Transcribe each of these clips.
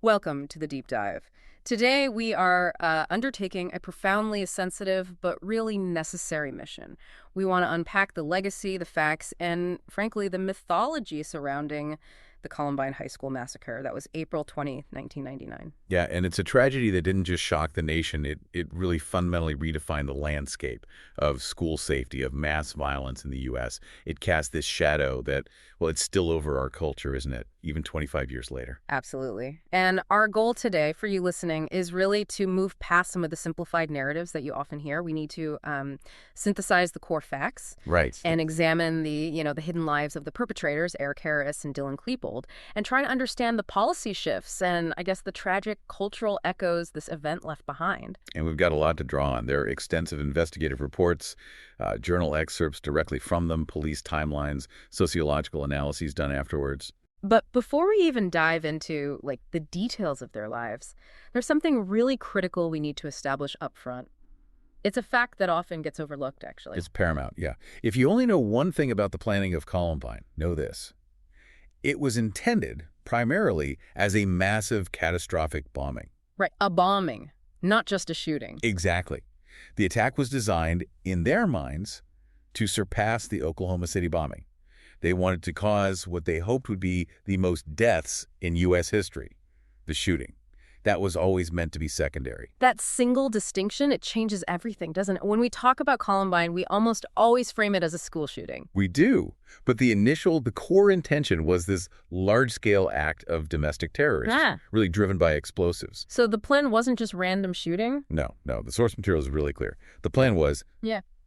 Welcome to the deep dive. Today we are undertaking a profoundly sensitive but really necessary mission. We want to unpack the legacy, the facts, and frankly, the mythology surrounding the Columbine High School Massacre. That was April 20, 1999. Yeah, and it's a tragedy that didn't just shock the nation. It really fundamentally redefined the landscape of school safety, of mass violence in the U.S. It cast this shadow that, well, it's still over our culture, isn't it? Even 25 years later. Absolutely. And our goal today for you listening is really to move past some of the simplified narratives that you often hear. We need to synthesize the core facts. Right. And examine the hidden lives of the perpetrators, Eric Harris and Dylan Klebold, and try to understand the policy shifts and, I guess, the tragic cultural echoes this event left behind. And we've got a lot to draw on. There are extensive investigative reports, journal excerpts directly from them, police timelines, sociological analyses done afterwards. But before we even dive into, the details of their lives, there's something really critical we need to establish up front. It's a fact that often gets overlooked, actually. It's paramount, yeah. If you only know one thing about the planning of Columbine, know this. It was intended primarily as a massive catastrophic bombing. Right, a bombing, not just a shooting. Exactly. The attack was designed, in their minds, to surpass the Oklahoma City bombing. They wanted to cause what they hoped would be the most deaths in U.S. history, the shooting. That was always meant to be secondary. That single distinction, it changes everything, doesn't it? When we talk about Columbine, we almost always frame it as a school shooting. We do. But the core intention was this large-scale act of domestic terrorism, really driven by explosives. So the plan wasn't just random shooting? No. The source material is really clear. The plan was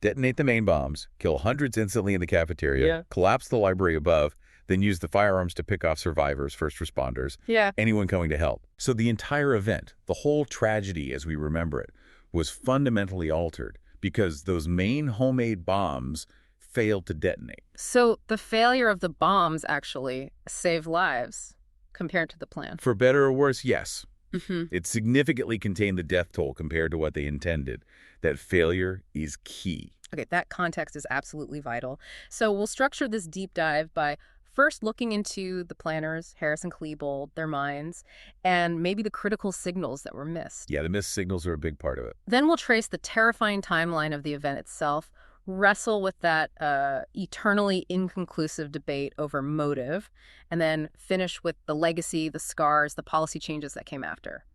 detonate the main bombs, kill hundreds instantly in the cafeteria, collapse the library above, then use the firearms to pick off survivors, first responders, anyone coming to help. So the entire event, the whole tragedy as we remember it, was fundamentally altered because those main homemade bombs failed to detonate. So the failure of the bombs actually saved lives compared to the plan. For better or worse, yes. It significantly contained the death toll compared to what they intended. That failure is key. Okay, that context is absolutely vital. So we'll structure this deep dive by first looking into the planners, Harris and Klebold, their minds, and maybe the critical signals that were missed. Yeah, the missed signals are a big part of it. Then we'll trace the terrifying timeline of the event itself, wrestle with that eternally inconclusive debate over motive, and then finish with the legacy, the scars, the policy changes that came after.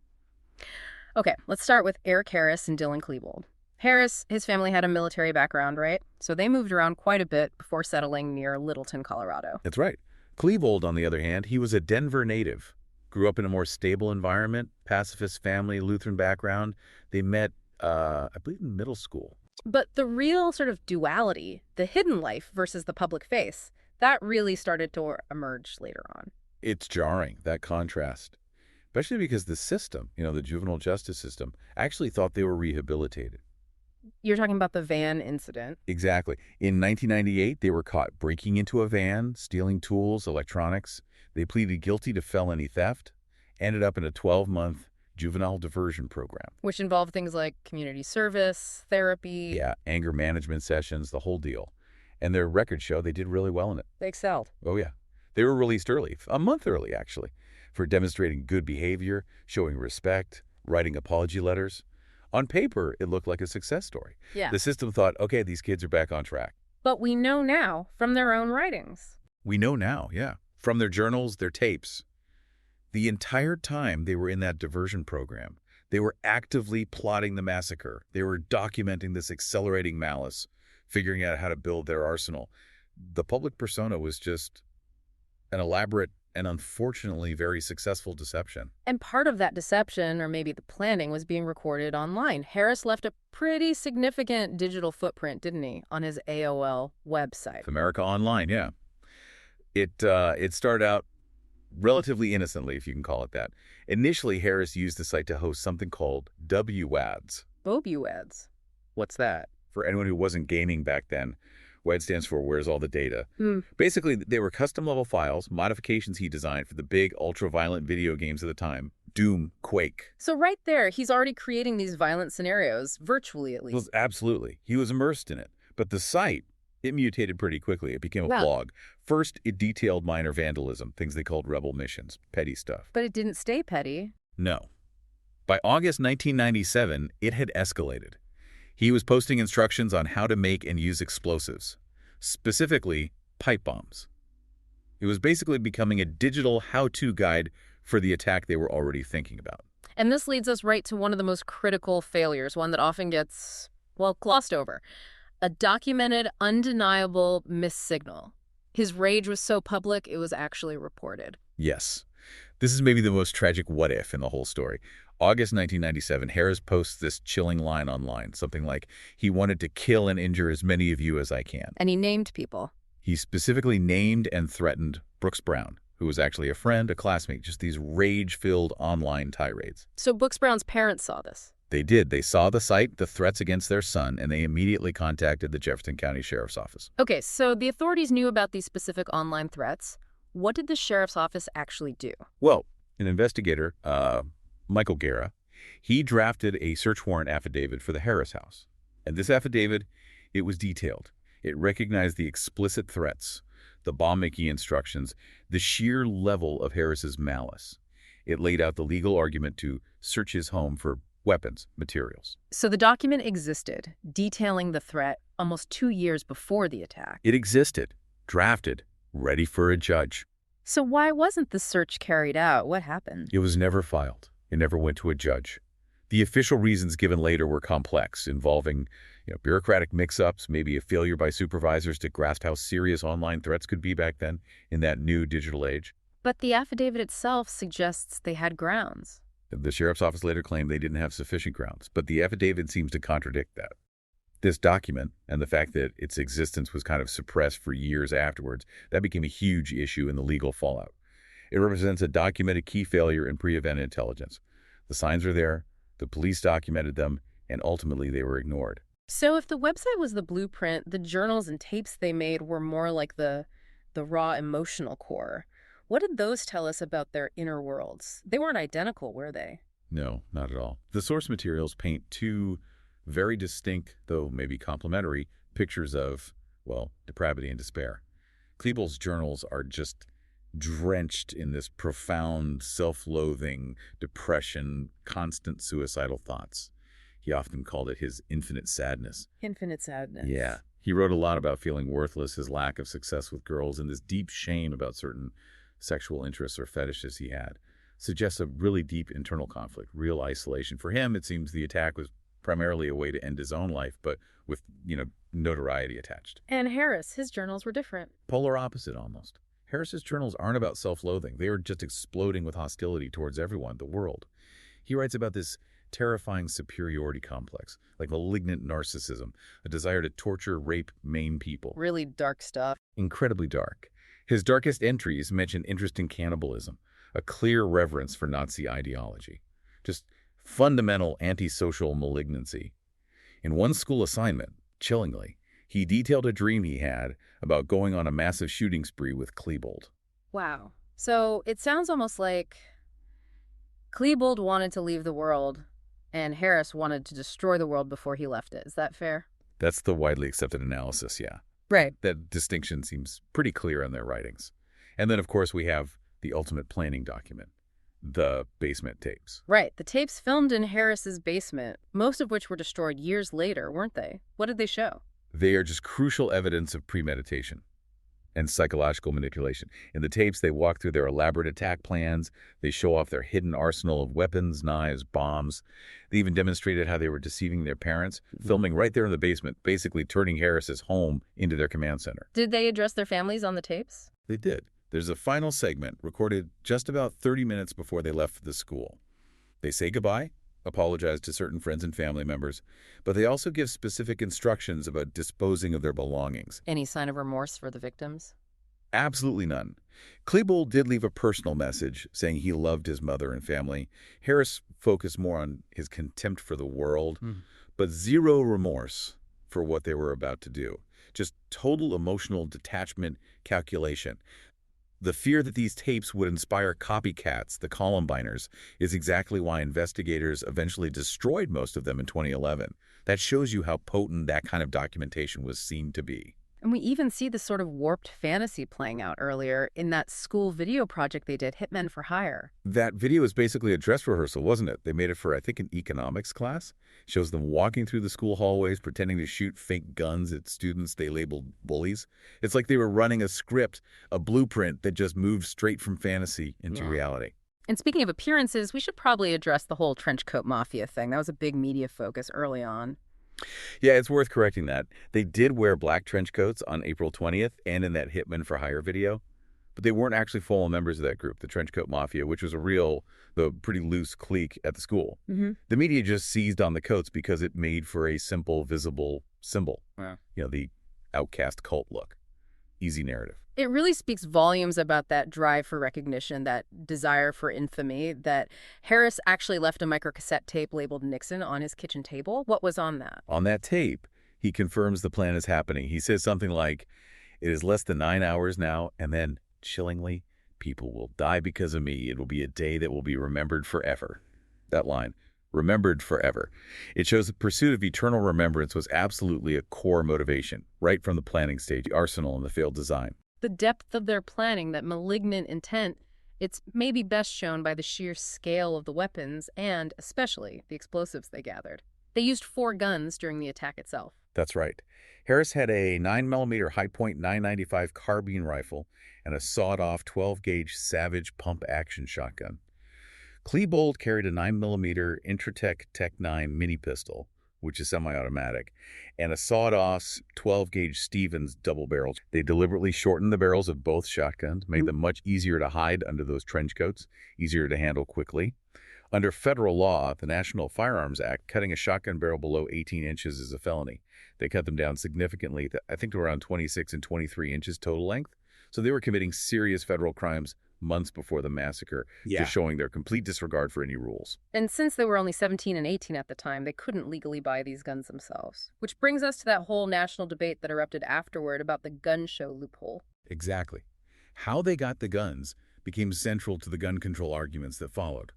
Okay, let's start with Eric Harris and Dylan Klebold. Harris, his family had a military background, right? So they moved around quite a bit before settling near Littleton, Colorado. That's right. Klebold, on the other hand, he was a Denver native. Grew up in a more stable environment, pacifist family, Lutheran background. They met, I believe, in middle school. But the real sort of duality, the hidden life versus the public face, that really started to emerge later on. It's jarring, that contrast. Especially because the system, the juvenile justice system, actually thought they were rehabilitated. You're talking about the van incident. Exactly. In 1998, they were caught breaking into a van, stealing tools, electronics. They pleaded guilty to felony theft, ended up in a 12-month juvenile diversion program. Which involved things like community service, therapy. Yeah, anger management sessions, the whole deal. And their records show they did really well in it. They excelled. Oh, yeah. They were released early, a month early, actually, for demonstrating good behavior, showing respect, writing apology letters. On paper, it looked like a success story. Yeah. The system thought, okay, these kids are back on track. But we know now from their own writings. We know now, yeah. From their journals, their tapes. The entire time they were in that diversion program, they were actively plotting the massacre. They were documenting this accelerating malice, figuring out how to build their arsenal. The public persona was just an elaborate and unfortunately very successful deception. And part of that deception, or maybe the planning, was being recorded online. Harris left a pretty significant digital footprint, didn't he, on his AOL website? America Online, yeah. It started out relatively innocently, if you can call it that. Initially, Harris used the site to host something called WADS. WADS? What's that? For anyone who wasn't gaming back then, WAD stands for Where's All the Data. Basically, they were custom-level files, modifications he designed for the big, ultra-violent video games of the time, Doom, Quake. So right there, he's already creating these violent scenarios, virtually at least. Well, absolutely. He was immersed in it. But the site, It mutated pretty quickly. It became a blog. First, it detailed minor vandalism, things they called rebel missions, petty stuff. But it didn't stay petty. No. By August 1997, it had escalated. He was posting instructions on how to make and use explosives, specifically pipe bombs. It was basically becoming a digital how-to guide for the attack they were already thinking about. And this leads us right to one of the most critical failures, one that often gets, well, glossed over. A documented, undeniable missignal. His rage was so public, it was actually reported. Yes. This is maybe the most tragic what-if in the whole story. August 1997, Harris posts this chilling line online, something like, he wanted to kill and injure as many of you as I can. And he named people. He specifically named and threatened Brooks Brown, who was actually a friend, a classmate, just these rage-filled online tirades. So Brooks Brown's parents saw this? They did. They saw the site, the threats against their son, and they immediately contacted the Jefferson County Sheriff's Office. Okay, so the authorities knew about these specific online threats. What did the sheriff's office actually do? Well, an investigator, Michael Guerra, he drafted a search warrant affidavit for the Harris house. And this affidavit, it was detailed. It recognized the explicit threats, the bomb-making instructions, the sheer level of Harris's malice. It laid out the legal argument to search his home for weapons, materials. So the document existed, detailing the threat almost 2 years before the attack. It existed, drafted, ready for a judge. So why wasn't the search carried out? What happened? It was never filed. It never went to a judge. The official reasons given later were complex, involving bureaucratic mix-ups, maybe a failure by supervisors to grasp how serious online threats could be back then in that new digital age. But the affidavit itself suggests they had grounds. The sheriff's office later claimed they didn't have sufficient grounds, but the affidavit seems to contradict that. This document, and the fact that its existence was kind of suppressed for years afterwards, that became a huge issue in the legal fallout. It represents a documented key failure in pre-event intelligence. The signs are there, the police documented them, and ultimately they were ignored. So if the website was the blueprint, the journals and tapes they made were more like the raw emotional core. What did those tell us about their inner worlds? They weren't identical, were they? No, not at all. The source materials paint two very distinct, though maybe complementary, pictures of, well, depravity and despair. Klebold's journals are just drenched in this profound self-loathing, depression, constant suicidal thoughts. He often called it his infinite sadness. Infinite sadness. Yeah. He wrote a lot about feeling worthless, his lack of success with girls, and this deep shame about certain sexual interests or fetishes he had. Suggests a really deep internal conflict, real isolation. For him, it seems the attack was primarily a way to end his own life, but with, notoriety attached. And Harris, his journals were different. Polar opposite, almost. Harris's journals aren't about self-loathing. They are just exploding with hostility towards everyone, the world. He writes about this terrifying superiority complex, like malignant narcissism, a desire to torture, rape, maim people. Really dark stuff. Incredibly dark. His darkest entries mention interest in cannibalism, a clear reverence for Nazi ideology. Just fundamental antisocial malignancy. In one school assignment, chillingly, he detailed a dream he had about going on a massive shooting spree with Klebold. Wow. So it sounds almost like Klebold wanted to leave the world, and Harris wanted to destroy the world before he left it. Is that fair? That's the widely accepted analysis, yeah. Right. That distinction seems pretty clear in their writings. And then, of course, we have the ultimate planning document, the basement tapes. Right. The tapes filmed in Harris's basement, most of which were destroyed years later, weren't they? What did they show? They are just crucial evidence of premeditation and psychological manipulation. In the tapes, they walk through their elaborate attack plans. They show off their hidden arsenal of weapons, knives, bombs. They even demonstrated how they were deceiving their parents, filming right there in the basement, basically turning Harris's home into their command center. Did they address their families on the tapes? They did. There's a final segment recorded just about 30 minutes before they left the school. They say goodbye, apologize to certain friends and family members, but they also give specific instructions about disposing of their belongings. Any sign of remorse for the victims? Absolutely none. Klebold did leave a personal message saying he loved his mother and family. Harris focused more on his contempt for the world, but zero remorse for what they were about to do. Just total emotional detachment, calculation. The fear that these tapes would inspire copycats, the Columbiners, is exactly why investigators eventually destroyed most of them in 2011. That shows you how potent that kind of documentation was seen to be. And we even see this sort of warped fantasy playing out earlier in that school video project they did, Hitmen for Hire. That video is basically a dress rehearsal, wasn't it? They made it for, I think, an economics class. Shows them walking through the school hallways, pretending to shoot fake guns at students they labeled bullies. It's like they were running a script, a blueprint that just moved straight from fantasy into reality. And speaking of appearances, we should probably address the whole trench coat mafia thing. That was a big media focus early on. Yeah, it's worth correcting that. They did wear black trench coats on April 20th and in that Hitman for Hire video, but they weren't actually full members of that group, the Trench Coat Mafia, which was though pretty loose clique at the school. The media just seized on the coats because it made for a simple, visible symbol. Yeah. The outcast cult look. Easy narrative. It really speaks volumes about that drive for recognition, that desire for infamy, that Harris actually left a microcassette tape labeled Nixon on his kitchen table. What was on that? On that tape, he confirms the plan is happening. He says something like, "It is less than 9 hours now," and then, chillingly, "People will die because of me. It will be a day that will be remembered forever." That line, remembered forever. It shows the pursuit of eternal remembrance was absolutely a core motivation, right from the planning stage, the arsenal and the failed design. The depth of their planning, that malignant intent, it's maybe best shown by the sheer scale of the weapons and, especially, the explosives they gathered. They used 4 guns during the attack itself. That's right. Harris had a 9mm Hi-Point 995 carbine rifle and a sawed-off 12-gauge Savage pump-action shotgun. Klebold carried a 9mm Intratec Tech 9 mini pistol, which is semi-automatic, and a sawed-off 12-gauge Stevens double-barrel. They deliberately shortened the barrels of both shotguns, made them much easier to hide under those trench coats, easier to handle quickly. Under federal law, the National Firearms Act, cutting a shotgun barrel below 18 inches is a felony. They cut them down significantly, I think to around 26 and 23 inches total length. So they were committing serious federal crimes months before the massacre, just showing their complete disregard for any rules. And since they were only 17 and 18 at the time, they couldn't legally buy these guns themselves. Which brings us to that whole national debate that erupted afterward about the gun show loophole. Exactly. How they got the guns became central to the gun control arguments that followed.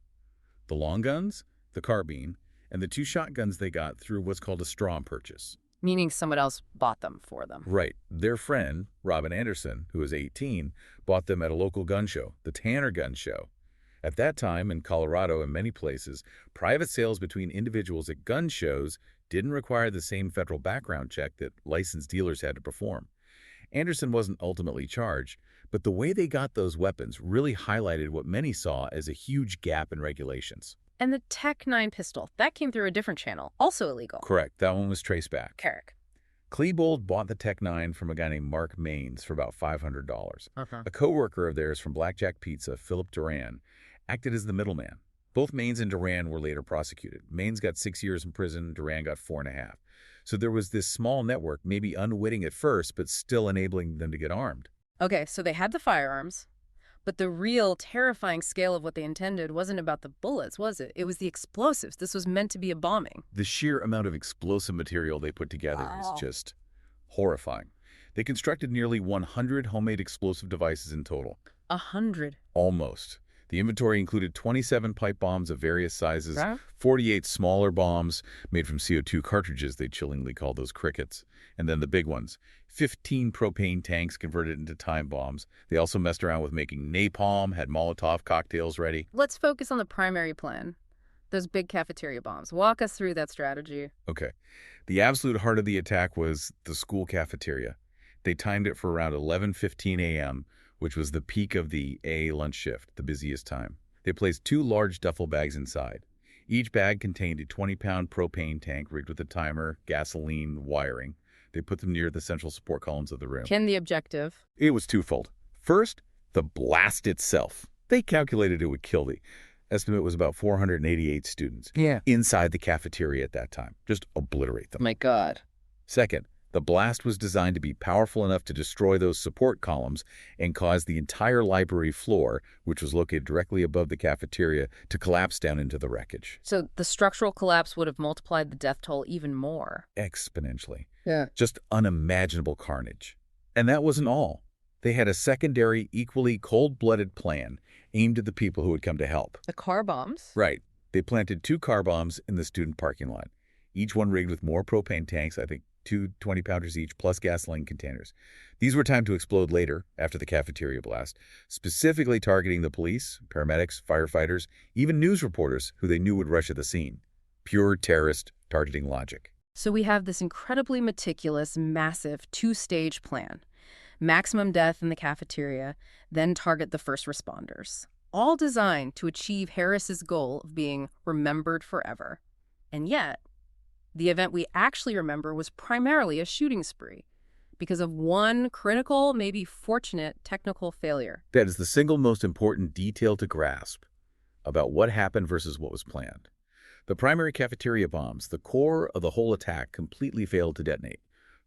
The long guns, the carbine, and the 2 shotguns they got through what's called a straw purchase. Meaning someone else bought them for them. Right. Their friend, Robin Anderson, who was 18, bought them at a local gun show, the Tanner Gun Show. At that time, in Colorado and many places, private sales between individuals at gun shows didn't require the same federal background check that licensed dealers had to perform. Anderson wasn't ultimately charged, but the way they got those weapons really highlighted what many saw as a huge gap in regulations. And the Tech 9 pistol, that came through a different channel, also illegal. Correct. That one was traced back. Carrick. Klebold bought the Tech 9 from a guy named Mark Maines for about $500. A coworker of theirs from Blackjack Pizza, Philip Duran, acted as the middleman. Both Maines and Duran were later prosecuted. Maines got 6 years in prison, Duran got 4.5. So there was this small network, maybe unwitting at first, but still enabling them to get armed. Okay, so they had the firearms. But the real terrifying scale of what they intended wasn't about the bullets, was it? It was the explosives. This was meant to be a bombing. The sheer amount of explosive material they put together is just horrifying. They constructed nearly 100 homemade explosive devices in total. 100? Almost. The inventory included 27 pipe bombs of various sizes, 48 smaller bombs made from CO2 cartridges, they chillingly call those crickets, and then the big ones, 15 propane tanks converted into time bombs. They also messed around with making napalm, had Molotov cocktails ready. Let's focus on the primary plan, those big cafeteria bombs. Walk us through that strategy. Okay. The absolute heart of the attack was the school cafeteria. They timed it for around 11:15 a.m., which was the peak of the AA lunch shift, the busiest time. They placed 2 large duffel bags inside. Each bag contained a 20-pound propane tank rigged with a timer, gasoline, wiring. They put them near the central support columns of the room. The objective? It was twofold. First, the blast itself. They calculated it would kill the estimate was about 488 students inside the cafeteria at that time. Just obliterate them. My God. Second, the blast was designed to be powerful enough to destroy those support columns and cause the entire library floor, which was located directly above the cafeteria, to collapse down into the wreckage. So the structural collapse would have multiplied the death toll even more. Exponentially. Yeah. Just unimaginable carnage. And that wasn't all. They had a secondary, equally cold-blooded plan aimed at the people who would come to help. The car bombs? Right. They planted 2 car bombs in the student parking lot, each one rigged with more propane tanks, I think two 20-pounders each, plus gasoline containers. These were timed to explode later, after the cafeteria blast, specifically targeting the police, paramedics, firefighters, even news reporters who they knew would rush at the scene. Pure terrorist targeting logic. So we have this incredibly meticulous, massive two-stage plan. Maximum death in the cafeteria, then target the first responders. All designed to achieve Harris's goal of being remembered forever. And yet, the event we actually remember was primarily a shooting spree because of one critical, maybe fortunate, technical failure. That is the single most important detail to grasp about what happened versus what was planned. The primary cafeteria bombs, the core of the whole attack, completely failed to detonate,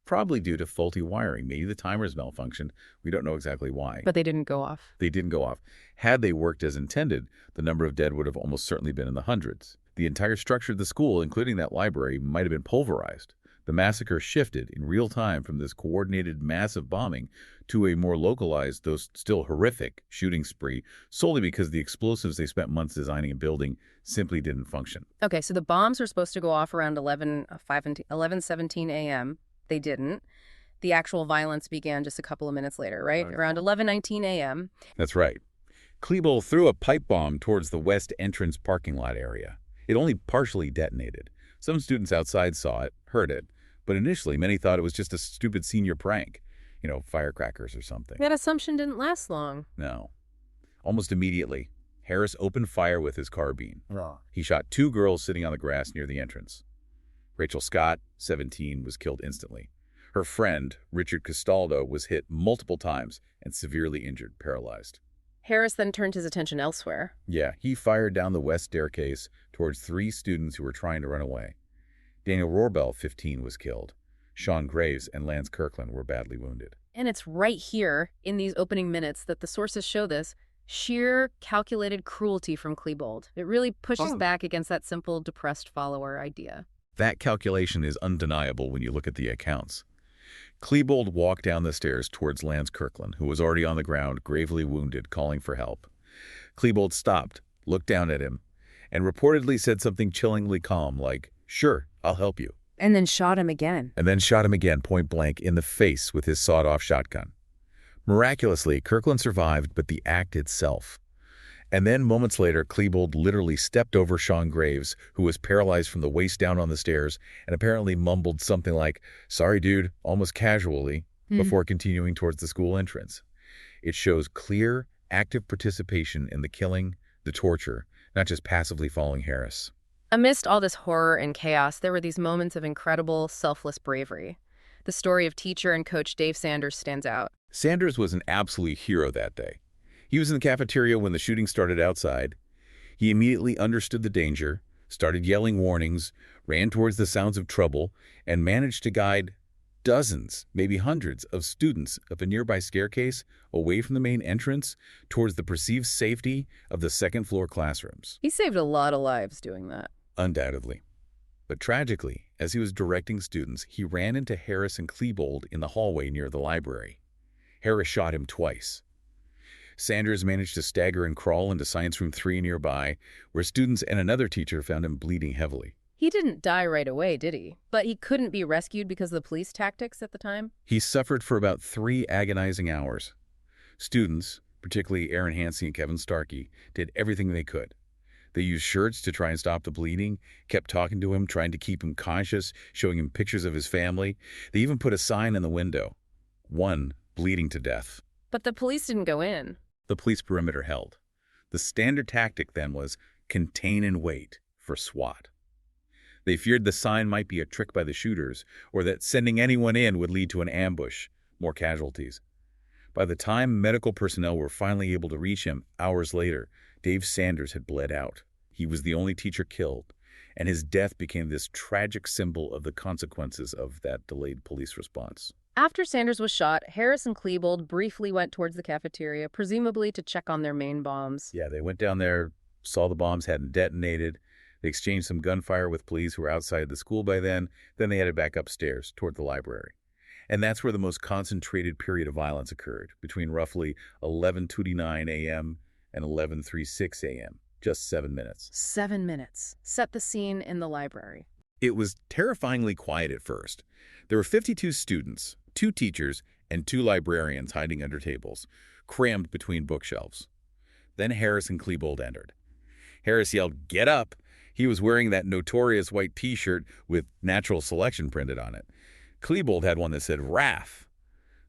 probably due to faulty wiring. Maybe the timers malfunctioned. We don't know exactly why. But they didn't go off. They didn't go off. Had they worked as intended, the number of dead would have almost certainly been in the hundreds. The entire structure of the school, including that library, might have been pulverized. The massacre shifted in real time from this coordinated massive bombing to a more localized, though still horrific, shooting spree, solely because the explosives they spent months designing and building simply didn't function. Okay, so the bombs were supposed to go off around 11:17 a.m. They didn't. The actual violence began just a couple of minutes later, right? Around 11:19 a.m. That's right. Klebold threw a pipe bomb towards the west entrance parking lot area. It only partially detonated. Some students outside saw it, heard it, but initially many thought it was just a stupid senior prank. Firecrackers or something. That assumption didn't last long. No. Almost immediately, Harris opened fire with his carbine. He shot two girls sitting on the grass near the entrance. Rachel Scott, 17, was killed instantly. Her friend, Richard Castaldo, was hit multiple times and severely injured, paralyzed. Harris then turned his attention elsewhere. Yeah, he fired down the west staircase towards three students who were trying to run away. Daniel Rohrbell, 15, was killed. Sean Graves and Lance Kirkland were badly wounded. And it's right here, in these opening minutes, that the sources show this sheer, calculated cruelty from Klebold. It really pushes back against that simple, depressed follower idea. That calculation is undeniable when you look at the accounts. Klebold walked down the stairs towards Lance Kirkland, who was already on the ground, gravely wounded, calling for help. Klebold stopped, looked down at him, and reportedly said something chillingly calm, like, "Sure, I'll help you." And then shot him again. Point blank in the face with his sawed-off shotgun. Miraculously, Kirkland survived, but the act itself. And then, moments later, Klebold literally stepped over Sean Graves, who was paralyzed from the waist down on the stairs, and apparently mumbled something like, "Sorry, dude," almost casually, before continuing towards the school entrance. It shows clear, active participation in the killing, the torture, not just passively following Harris. Amidst all this horror and chaos, there were these moments of incredible, selfless bravery. The story of teacher and coach Dave Sanders stands out. Sanders was an absolute hero that day. He was in the cafeteria when the shooting started outside. He immediately understood the danger, started yelling warnings, ran towards the sounds of trouble, and managed to guide dozens, maybe hundreds, of students up a nearby staircase away from the main entrance towards the perceived safety of the second-floor classrooms. He saved a lot of lives doing that. Undoubtedly. But tragically, as he was directing students, he ran into Harris and Klebold in the hallway near the library. Harris shot him twice. Sanders managed to stagger and crawl into Science Room 3 nearby, where students and another teacher found him bleeding heavily. He didn't die right away, did he? But he couldn't be rescued because of the police tactics at the time? He suffered for about 3 agonizing hours. Students, particularly Aaron Hansey and Kevin Starkey, did everything they could. They used shirts to try and stop the bleeding, kept talking to him, trying to keep him conscious, showing him pictures of his family. They even put a sign in the window. "One bleeding to death." But the police didn't go in. The police perimeter held. The standard tactic then was contain and wait for SWAT. They feared the sign might be a trick by the shooters, or that sending anyone in would lead to an ambush, more casualties. By the time medical personnel were finally able to reach him, hours later, Dave Sanders had bled out. He was the only teacher killed, and his death became this tragic symbol of the consequences of that delayed police response. After Sanders was shot, Harris and Klebold briefly went towards the cafeteria, presumably to check on their main bombs. Yeah, they went down there, saw the bombs hadn't detonated. They exchanged some gunfire with police who were outside the school by then. Then they headed back upstairs toward the library. And that's where the most concentrated period of violence occurred, between roughly 11:29 a.m. and 11:36 a.m., just 7 minutes. 7 minutes. Set the scene in the library. It was terrifyingly quiet at first. There were 52 students, 2 teachers, and 2 librarians hiding under tables, crammed between bookshelves. Then Harris and Klebold entered. Harris yelled, "Get up!" He was wearing that notorious white T-shirt with natural selection printed on it. Klebold had one that said "RAF."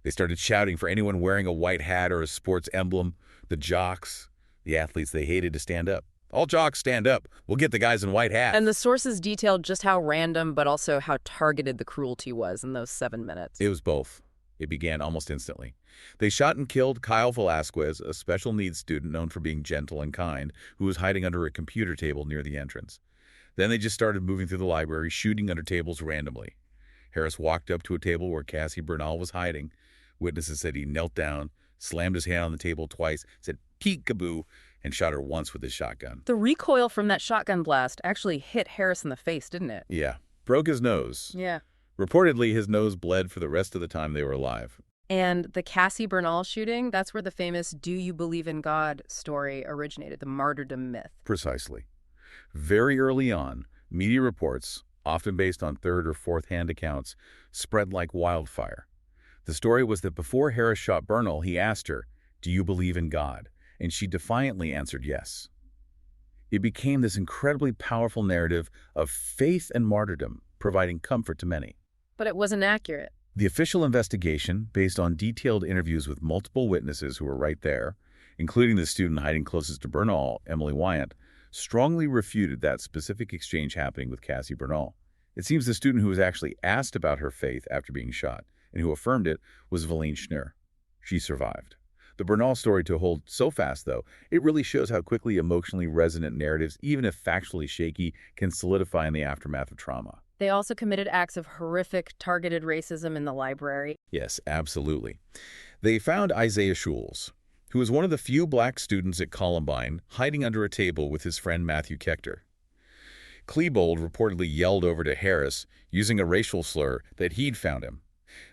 They started shouting for anyone wearing a white hat or a sports emblem, the jocks, the athletes they hated to stand up. "All jocks stand up. We'll get the guys in white hats." And the sources detailed just how random but also how targeted the cruelty was in those 7 minutes. It was both. It began almost instantly. They shot and killed Kyle Velasquez, a special needs student known for being gentle and kind, who was hiding under a computer table near the entrance. Then they just started moving through the library, shooting under tables randomly. Harris walked up to a table where Cassie Bernal was hiding. Witnesses said he knelt down, slammed his hand on the table twice, said "peekaboo," and shot her once with his shotgun. The recoil from that shotgun blast actually hit Harris in the face, didn't it? Yeah. Broke his nose. Yeah. Reportedly, his nose bled for the rest of the time they were alive. And the Cassie Bernal shooting, that's where the famous "Do you believe in God" story originated, the martyrdom myth. Precisely. Very early on, media reports, often based on third or fourth-hand accounts, spread like wildfire. The story was that before Harris shot Bernal, he asked her, "Do you believe in God?" And she defiantly answered yes. It became this incredibly powerful narrative of faith and martyrdom, providing comfort to many. But it wasn't accurate. The official investigation, based on detailed interviews with multiple witnesses who were right there, including the student hiding closest to Bernal, Emily Wyant, strongly refuted that specific exchange happening with Cassie Bernal. It seems the student who was actually asked about her faith after being shot and who affirmed it was Valine Schnur. She survived. The Bernal story to hold so fast, though, it really shows how quickly emotionally resonant narratives, even if factually shaky, can solidify in the aftermath of trauma. They also committed acts of horrific, targeted racism in the library. Yes, absolutely. They found Isaiah Schulz, who was one of the few black students at Columbine, hiding under a table with his friend Matthew Kechter. Klebold reportedly yelled over to Harris, using a racial slur, that he'd found him.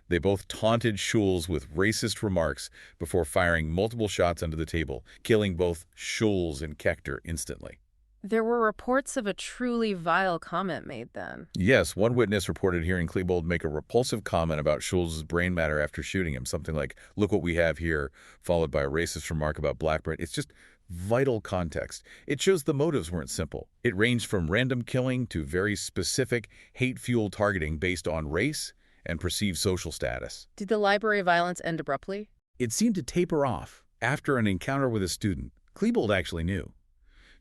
They both taunted Schulz with racist remarks before firing multiple shots under the table, killing both Schulz and Kechter instantly. There were reports of a truly vile comment made then. Yes, one witness reported hearing Klebold make a repulsive comment about Schulz's brain matter after shooting him, something like, "Look what we have here," followed by a racist remark about black brain. It's just vital context. It shows the motives weren't simple. It ranged from random killing to very specific, hate-fueled targeting based on race and perceived social status. Did the library violence end abruptly? It seemed to taper off after an encounter with a student. Klebold actually knew.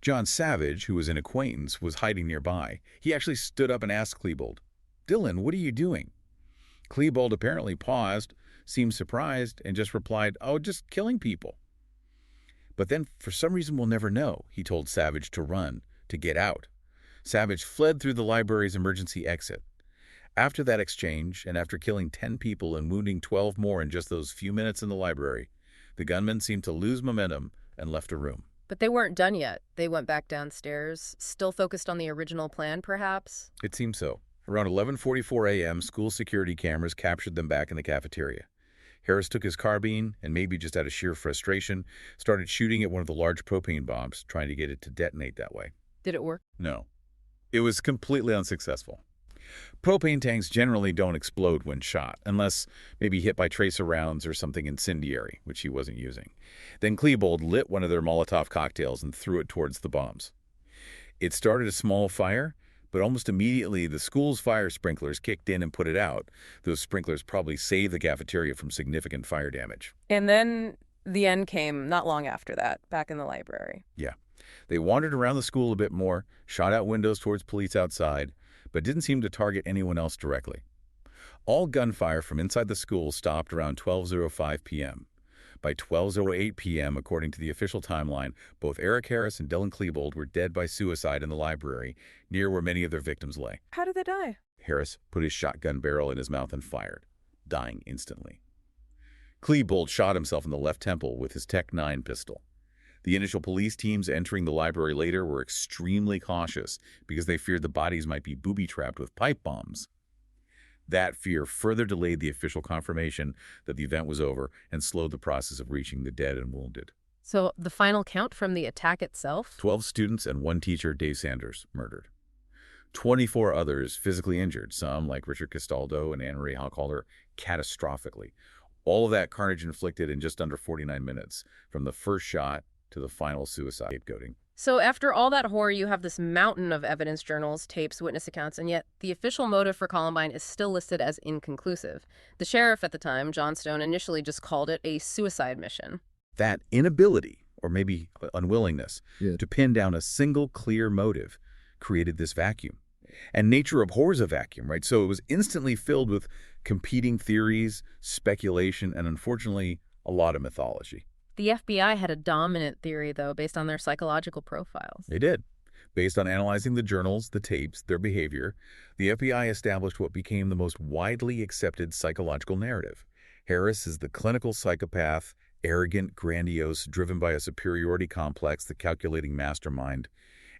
John Savage, who was an acquaintance, was hiding nearby. He actually stood up and asked Klebold, "Dylan, what are you doing?" Klebold apparently paused, seemed surprised, and just replied, "Oh, just killing people." But then, for some reason we'll never know, he told Savage to run, to get out. Savage fled through the library's emergency exit. After that exchange, and after killing 10 people and wounding 12 more in just those few minutes in the library, the gunman seemed to lose momentum and left a room. But they weren't done yet. They went back downstairs, still focused on the original plan, perhaps? It seemed so. Around 11:44 a.m., school security cameras captured them back in the cafeteria. Harris took his carbine and, maybe just out of sheer frustration, started shooting at one of the large propane bombs, trying to get it to detonate that way. Did it work? No. It was completely unsuccessful. Propane tanks generally don't explode when shot, unless maybe hit by tracer rounds or something incendiary, which he wasn't using. Then Klebold lit one of their Molotov cocktails and threw it towards the bombs. It started a small fire, but almost immediately the school's fire sprinklers kicked in and put it out. Those sprinklers probably saved the cafeteria from significant fire damage. And then the end came not long after that, back in the library. Yeah. They wandered around the school a bit more, shot out windows towards police outside, but didn't seem to target anyone else directly. All gunfire from inside the school stopped around 12:05 p.m. By 12:08 p.m., according to the official timeline, both Eric Harris and Dylan Klebold were dead by suicide in the library, near where many of their victims lay. How did they die? Harris put his shotgun barrel in his mouth and fired, dying instantly. Klebold shot himself in the left temple with his Tech-9 pistol. The initial police teams entering the library later were extremely cautious because they feared the bodies might be booby-trapped with pipe bombs. That fear further delayed the official confirmation that the event was over and slowed the process of reaching the dead and wounded. So the final count from the attack itself? 12 students and 1 teacher, Dave Sanders, murdered. 24 others physically injured, some, like Richard Castaldo and Anne Marie Hochhalter, catastrophically. All of that carnage inflicted in just under 49 minutes, from the first shot to the final suicide scapegoating. So after all that horror, you have this mountain of evidence, journals, tapes, witness accounts, and yet the official motive for Columbine is still listed as inconclusive. The sheriff at the time, John Stone, initially just called it a suicide mission. That inability, or maybe unwillingness, to pin down a single clear motive created this vacuum. And nature abhors a vacuum, right? So it was instantly filled with competing theories, speculation, and unfortunately, a lot of mythology. The FBI had a dominant theory, though, based on their psychological profiles. They did. Based on analyzing the journals, the tapes, their behavior, the FBI established what became the most widely accepted psychological narrative. Harris is the clinical psychopath, arrogant, grandiose, driven by a superiority complex, the calculating mastermind,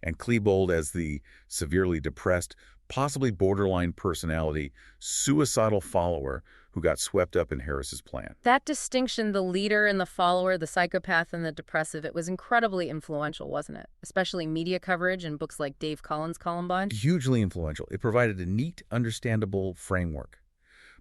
and Klebold as the severely depressed, possibly borderline personality, suicidal follower who got swept up in Harris's plan. That distinction, the leader and the follower, the psychopath and the depressive, it was incredibly influential, wasn't it? Especially media coverage and books like Dave Collins' Columbine. Hugely influential. It provided a neat, understandable framework.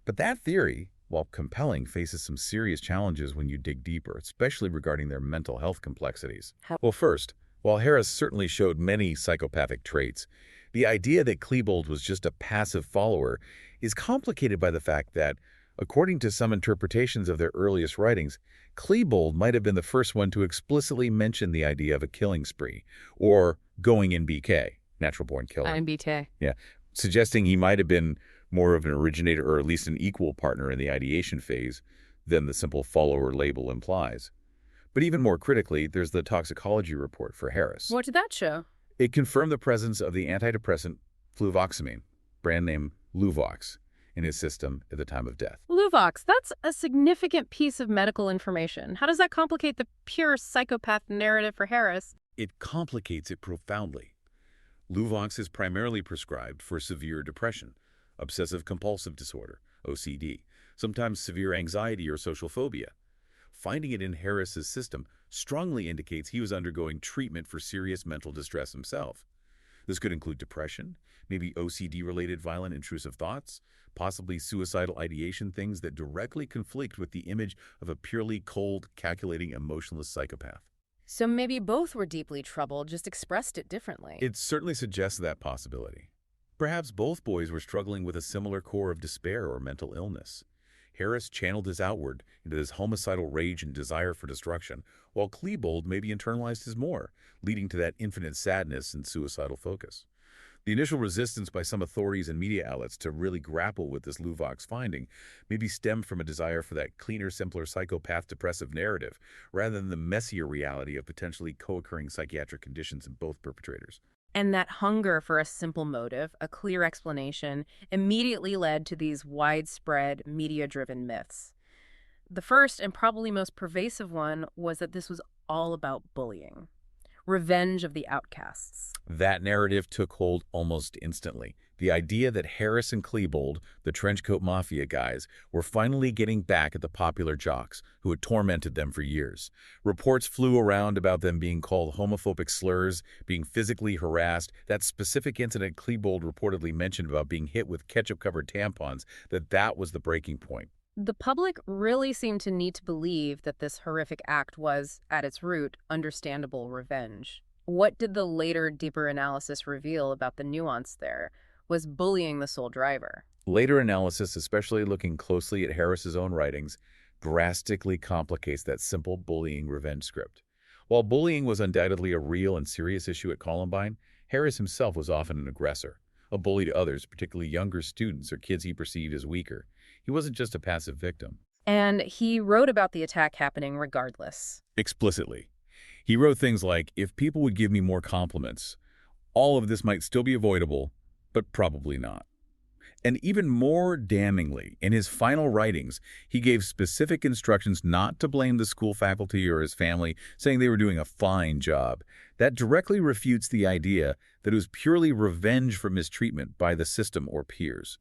But that theory, while compelling, faces some serious challenges when you dig deeper, especially regarding their mental health complexities. Well, first, while Harris certainly showed many psychopathic traits, the idea that Klebold was just a passive follower is complicated by the fact that, according to some interpretations of their earliest writings, Klebold might have been the first one to explicitly mention the idea of a killing spree, or going in BK, natural-born killer. IMBK. Yeah, suggesting he might have been more of an originator or at least an equal partner in the ideation phase than the simple follower label implies. But even more critically, there's the toxicology report for Harris. What did that show? It confirmed the presence of the antidepressant fluvoxamine, brand name Luvox, in his system at the time of death. Luvox, that's a significant piece of medical information. How does that complicate the pure psychopath narrative for Harris? It complicates it profoundly. Luvox is primarily prescribed for severe depression, obsessive-compulsive disorder, OCD, sometimes severe anxiety or social phobia. Finding it in Harris's system strongly indicates he was undergoing treatment for serious mental distress himself. This could include depression, maybe OCD-related violent intrusive thoughts, possibly suicidal ideation, things that directly conflict with the image of a purely cold, calculating, emotionless psychopath. So maybe both were deeply troubled, just expressed it differently. It certainly suggests that possibility. Perhaps both boys were struggling with a similar core of despair or mental illness. Harris channeled this outward into this homicidal rage and desire for destruction, while Klebold maybe internalized his more, leading to that infinite sadness and suicidal focus. The initial resistance by some authorities and media outlets to really grapple with this Luvox finding maybe stemmed from a desire for that cleaner, simpler psychopath depressive narrative, rather than the messier reality of potentially co-occurring psychiatric conditions in both perpetrators. And that hunger for a simple motive, a clear explanation, immediately led to these widespread, media-driven myths. The first and probably most pervasive one was that this was all about bullying. Revenge of the outcasts. That narrative took hold almost instantly. The idea that Harris and Klebold, the trenchcoat mafia guys, were finally getting back at the popular jocks who had tormented them for years. Reports flew around about them being called homophobic slurs, being physically harassed. That specific incident Klebold reportedly mentioned about being hit with ketchup-covered tampons, that was the breaking point. The public really seemed to need to believe that this horrific act was, at its root, understandable revenge. What did the later, deeper analysis reveal about the nuance there? Was bullying the sole driver? Later analysis, especially looking closely at Harris's own writings, drastically complicates that simple bullying revenge script. While bullying was undoubtedly a real and serious issue at Columbine, Harris himself was often an aggressor, a bully to others, particularly younger students or kids he perceived as weaker. He wasn't just a passive victim. And he wrote about the attack happening regardless. Explicitly. He wrote things like, if people would give me more compliments, all of this might still be avoidable, but probably not. And even more damningly, in his final writings, he gave specific instructions not to blame the school faculty or his family, saying they were doing a fine job. That directly refutes the idea that it was purely revenge for mistreatment by the system or peers.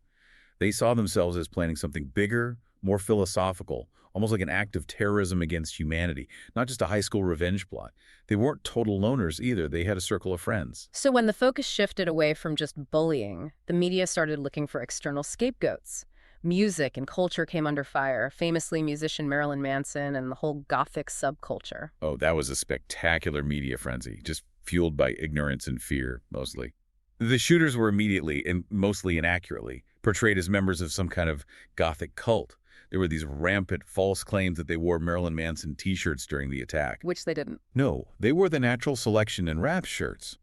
They saw themselves as planning something bigger, more philosophical, almost like an act of terrorism against humanity, not just a high school revenge plot. They weren't total loners either. They had a circle of friends. So when the focus shifted away from just bullying, the media started looking for external scapegoats. Music and culture came under fire, famously musician Marilyn Manson and the whole Gothic subculture. Oh, that was a spectacular media frenzy, just fueled by ignorance and fear, mostly. The shooters were immediately, and mostly inaccurately, portrayed as members of some kind of Gothic cult. There were these rampant false claims that they wore Marilyn Manson t-shirts during the attack. Which they didn't. No, they wore the Natural Selection and Rap shirts.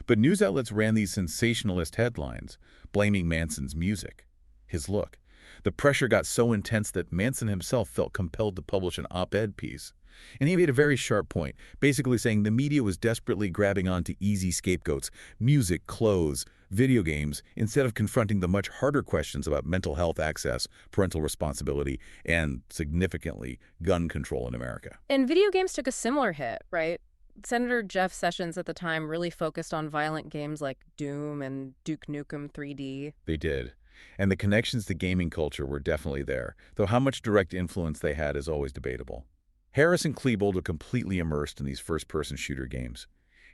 But news outlets ran these sensationalist headlines, blaming Manson's music, his look. The pressure got so intense that Manson himself felt compelled to publish an op-ed piece. And he made a very sharp point, basically saying the media was desperately grabbing onto easy scapegoats, music, clothes, video games, instead of confronting the much harder questions about mental health access, parental responsibility, and, significantly, gun control in America. And video games took a similar hit, right? Senator Jeff Sessions at the time really focused on violent games like Doom and Duke Nukem 3D. They did. And the connections to gaming culture were definitely there, though how much direct influence they had is always debatable. Harris and Klebold are completely immersed in these first-person shooter games.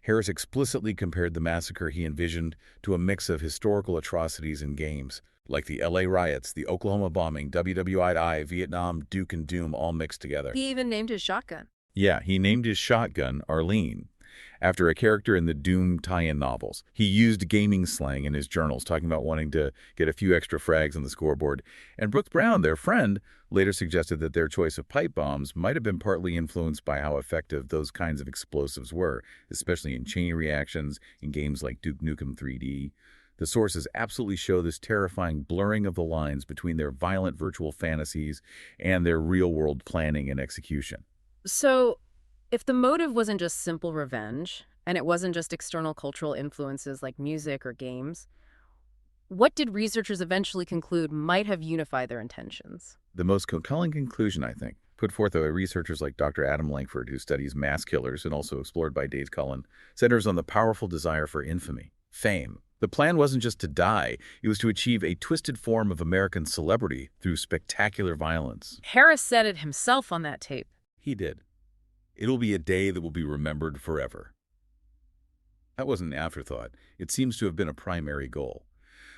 Harris explicitly compared the massacre he envisioned to a mix of historical atrocities and games, like the LA riots, the Oklahoma bombing, WWII, Vietnam, Duke, and Doom all mixed together. He even named his shotgun. Yeah, he named his shotgun Arlene, after a character in the Doom tie-in novels. He used gaming slang in his journals, talking about wanting to get a few extra frags on the scoreboard. And Brooks Brown, their friend, later suggested that their choice of pipe bombs might have been partly influenced by how effective those kinds of explosives were, especially in chain reactions in games like Duke Nukem 3D. The sources absolutely show this terrifying blurring of the lines between their violent virtual fantasies and their real-world planning and execution. So, if the motive wasn't just simple revenge, and it wasn't just external cultural influences like music or games, what did researchers eventually conclude might have unified their intentions? The most compelling conclusion, I think, put forth by researchers like Dr. Adam Langford, who studies mass killers and also explored by Dave Cullen, centers on the powerful desire for infamy, fame. The plan wasn't just to die, it was to achieve a twisted form of American celebrity through spectacular violence. Harris said it himself on that tape. He did. It'll be a day that will be remembered forever. That wasn't an afterthought. It seems to have been a primary goal.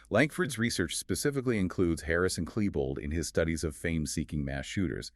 Langford's research specifically includes Harris and Klebold in his studies of fame-seeking mass shooters.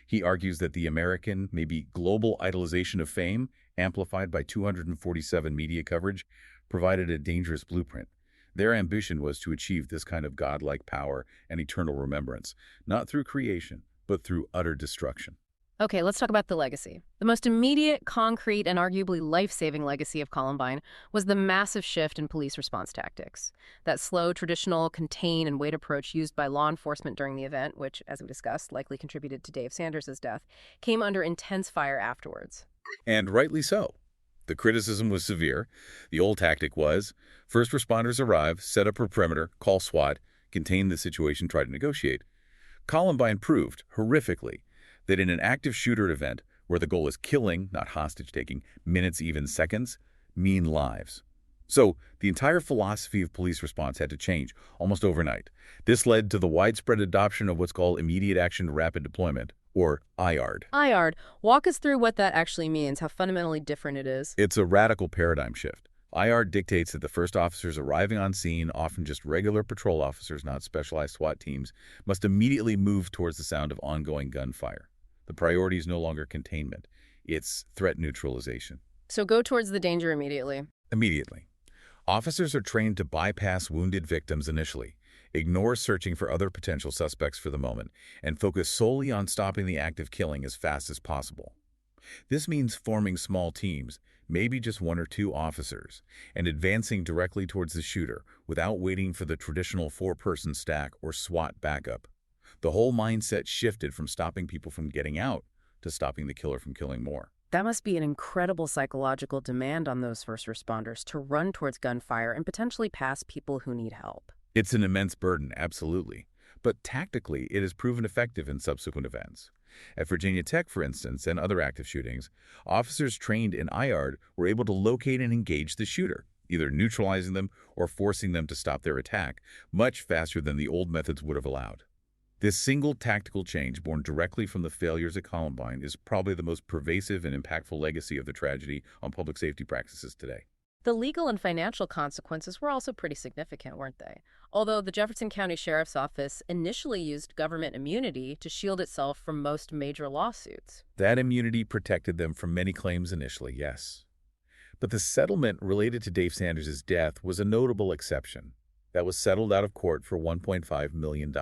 He argues that the American, maybe global idolization of fame, amplified by 247 media coverage, provided a dangerous blueprint. Their ambition was to achieve this kind of godlike power and eternal remembrance, not through creation, but through utter destruction. Okay, let's talk about the legacy. The most immediate, concrete, and arguably life-saving legacy of Columbine was the massive shift in police response tactics. That slow, traditional, contain, and wait approach used by law enforcement during the event, which, as we discussed, likely contributed to Dave Sanders' death, came under intense fire afterwards. And rightly so. The criticism was severe. The old tactic was, first responders arrive, set up a perimeter, call SWAT, contain the situation, try to negotiate. Columbine proved, horrifically, that in an active shooter event, where the goal is killing, not hostage-taking, minutes, even seconds, mean lives. So the entire philosophy of police response had to change, almost overnight. This led to the widespread adoption of what's called Immediate Action Rapid Deployment, or IARD. IARD. Walk us through what that actually means, how fundamentally different it is. It's a radical paradigm shift. IARD dictates that the first officers arriving on scene, often just regular patrol officers, not specialized SWAT teams, must immediately move towards the sound of ongoing gunfire. The priority is no longer containment. It's threat neutralization. So go towards the danger immediately. Immediately. Officers are trained to bypass wounded victims initially, ignore searching for other potential suspects for the moment, and focus solely on stopping the act of killing as fast as possible. This means forming small teams, maybe just one or two officers, and advancing directly towards the shooter without waiting for the traditional four-person stack or SWAT backup. The whole mindset shifted from stopping people from getting out to stopping the killer from killing more. That must be an incredible psychological demand on those first responders to run towards gunfire and potentially pass people who need help. It's an immense burden, absolutely. But tactically, it has proven effective in subsequent events. At Virginia Tech, for instance, and other active shootings, officers trained in IARD were able to locate and engage the shooter, either neutralizing them or forcing them to stop their attack, much faster than the old methods would have allowed. This single tactical change, born directly from the failures at Columbine, is probably the most pervasive and impactful legacy of the tragedy on public safety practices today. The legal and financial consequences were also pretty significant, weren't they? Although the Jefferson County Sheriff's Office initially used government immunity to shield itself from most major lawsuits. That immunity protected them from many claims initially, yes. But the settlement related to Dave Sanders' death was a notable exception. That was settled out of court for $1.5 million,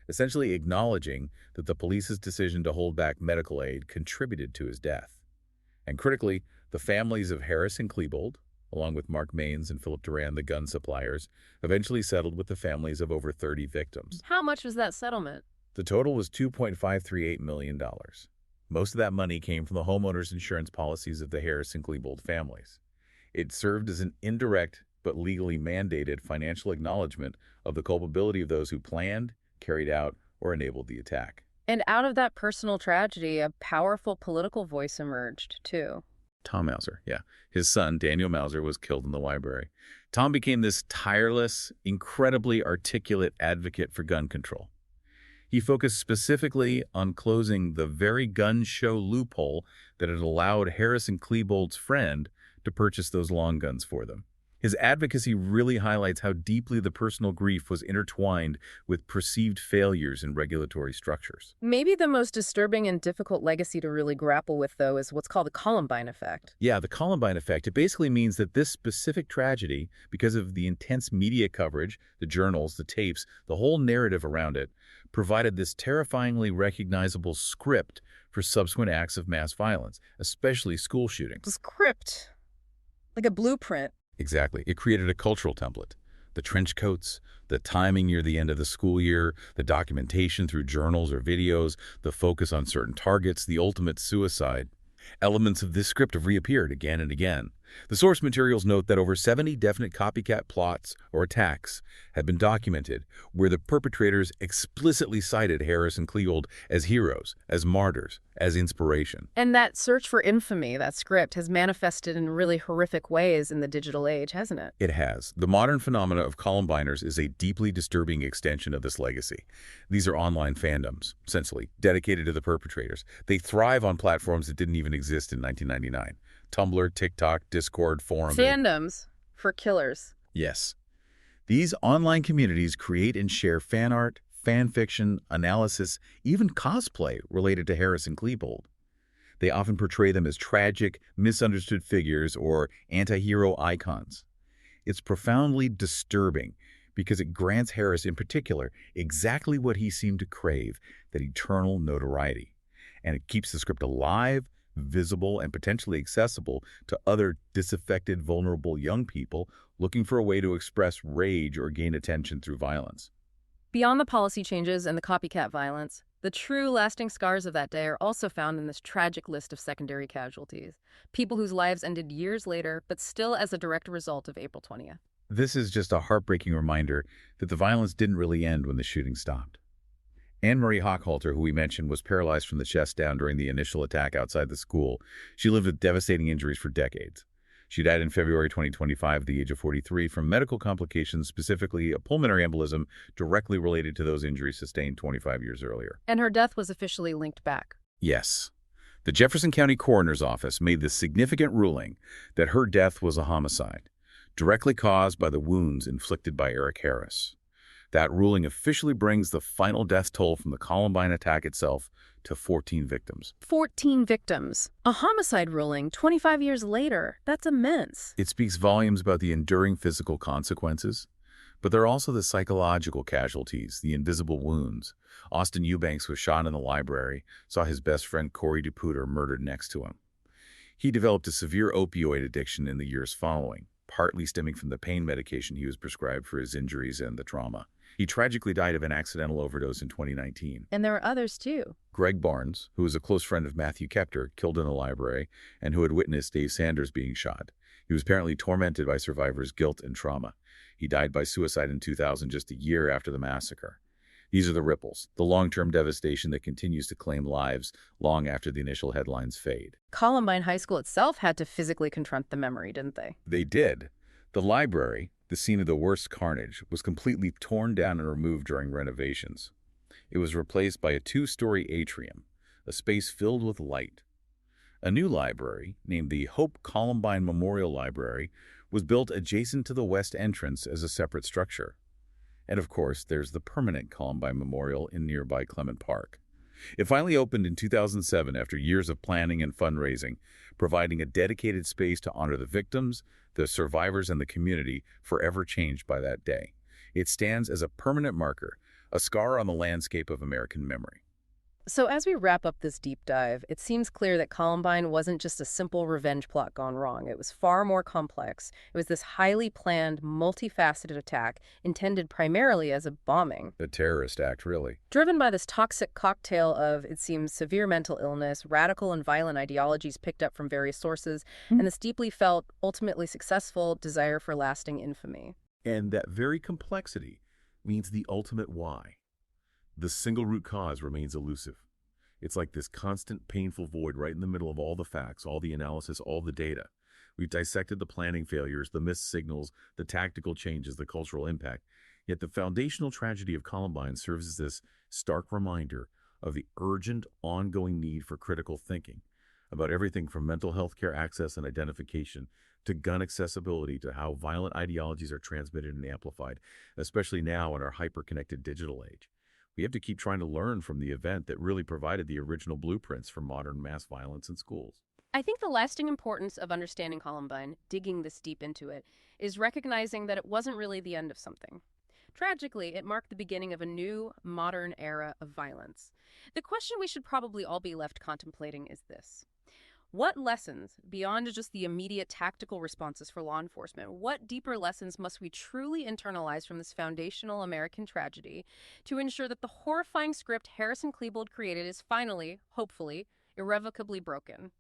essentially acknowledging that the police's decision to hold back medical aid contributed to his death. And critically, the families of Harris and Klebold, along with Mark Maines and Philip Duran, the gun suppliers, eventually settled with the families of over 30 victims. How much was that settlement? The total was $2.538 million. Most of that money came from the homeowners' insurance policies of the Harris and Klebold families. It served as an indirect but legally mandated financial acknowledgement of the culpability of those who planned, carried out, or enabled the attack. And out of that personal tragedy, a powerful political voice emerged, too. Tom Mauser, yeah. His son, Daniel Mauser, was killed in the library. Tom became this tireless, incredibly articulate advocate for gun control. He focused specifically on closing the very gun show loophole that had allowed Harris and Klebold's friend to purchase those long guns for them. His advocacy really highlights how deeply the personal grief was intertwined with perceived failures in regulatory structures. Maybe the most disturbing and difficult legacy to really grapple with, though, is what's called the Columbine effect. Yeah, the Columbine effect. It basically means that this specific tragedy, because of the intense media coverage, the journals, the tapes, the whole narrative around it, provided this terrifyingly recognizable script for subsequent acts of mass violence, especially school shootings. Script. Like a blueprint. Exactly. It created a cultural template. The trench coats, the timing near the end of the school year, the documentation through journals or videos, the focus on certain targets, the ultimate suicide. Elements of this script have reappeared again and again. The source materials note that over 70 definite copycat plots or attacks have been documented where the perpetrators explicitly cited Harris and Klebold as heroes, as martyrs, as inspiration. And that search for infamy, that script, has manifested in really horrific ways in the digital age, hasn't it? It has. The modern phenomena of Columbiners is a deeply disturbing extension of this legacy. These are online fandoms, essentially, dedicated to the perpetrators. They thrive on platforms that didn't even exist in 1999. Tumblr, TikTok, Discord, forums. Fandoms for killers. Yes. These online communities create and share fan art, fan fiction, analysis, even cosplay related to Harris and Klebold. They often portray them as tragic, misunderstood figures or anti-hero icons. It's profoundly disturbing because it grants Harris in particular exactly what he seemed to crave, that eternal notoriety. And it keeps the script alive, visible, and potentially accessible to other disaffected, vulnerable young people looking for a way to express rage or gain attention through violence. Beyond the policy changes and the copycat violence, the true lasting scars of that day are also found in this tragic list of secondary casualties, people whose lives ended years later, but still as a direct result of April 20th. This is just a heartbreaking reminder that the violence didn't really end when the shooting stopped. Anne-Marie Hochhalter, who we mentioned, was paralyzed from the chest down during the initial attack outside the school. She lived with devastating injuries for decades. She died in February 2025 at the age of 43 from medical complications, specifically a pulmonary embolism directly related to those injuries sustained 25 years earlier. And her death was officially linked back. Yes. The Jefferson County Coroner's Office made the significant ruling that her death was a homicide, directly caused by the wounds inflicted by Eric Harris. That ruling officially brings the final death toll from the Columbine attack itself to 14 victims. 14 victims. A homicide ruling 25 years later. That's immense. It speaks volumes about the enduring physical consequences, but there are also the psychological casualties, the invisible wounds. Austin Eubanks was shot in the library, saw his best friend Corey DePuter murdered next to him. He developed a severe opioid addiction in the years following, partly stemming from the pain medication he was prescribed for his injuries and the trauma. He tragically died of an accidental overdose in 2019. And there are others, too. Greg Barnes, who was a close friend of Matthew Kepter, killed in the library, and who had witnessed Dave Sanders being shot. He was apparently tormented by survivors' guilt and trauma. He died by suicide in 2000, just a year after the massacre. These are the ripples, the long-term devastation that continues to claim lives long after the initial headlines fade. Columbine High School itself had to physically confront the memory, didn't they? They did. The library, the scene of the worst carnage, was completely torn down and removed during renovations. It was replaced by a two-story atrium, a space filled with light. A new library, named the Hope Columbine Memorial Library, was built adjacent to the west entrance as a separate structure. And of course, there's the permanent Columbine Memorial in nearby Clement Park. It finally opened in 2007 after years of planning and fundraising, providing a dedicated space to honor the victims, the survivors, and the community forever changed by that day. It stands as a permanent marker, a scar on the landscape of American memory. So as we wrap up this deep dive, it seems clear that Columbine wasn't just a simple revenge plot gone wrong. It was far more complex. It was this highly planned, multifaceted attack intended primarily as a bombing. A terrorist act, really. Driven by this toxic cocktail of, it seems, severe mental illness, radical and violent ideologies picked up from various sources, and this deeply felt, ultimately successful desire for lasting infamy. And that very complexity means the ultimate why. The single root cause remains elusive. It's like this constant, painful void right in the middle of all the facts, all the analysis, all the data. We've dissected the planning failures, the missed signals, the tactical changes, the cultural impact. Yet the foundational tragedy of Columbine serves as this stark reminder of the urgent, ongoing need for critical thinking about everything from mental health care access and identification to gun accessibility to how violent ideologies are transmitted and amplified, especially now in our hyper-connected digital age. We have to keep trying to learn from the event that really provided the original blueprints for modern mass violence in schools. I think the lasting importance of understanding Columbine, digging this deep into it, is recognizing that it wasn't really the end of something. Tragically, it marked the beginning of a new, modern era of violence. The question we should probably all be left contemplating is this. What lessons, beyond just the immediate tactical responses for law enforcement, what deeper lessons must we truly internalize from this foundational American tragedy to ensure that the horrifying script Harrison Klebold created is finally, hopefully, irrevocably broken?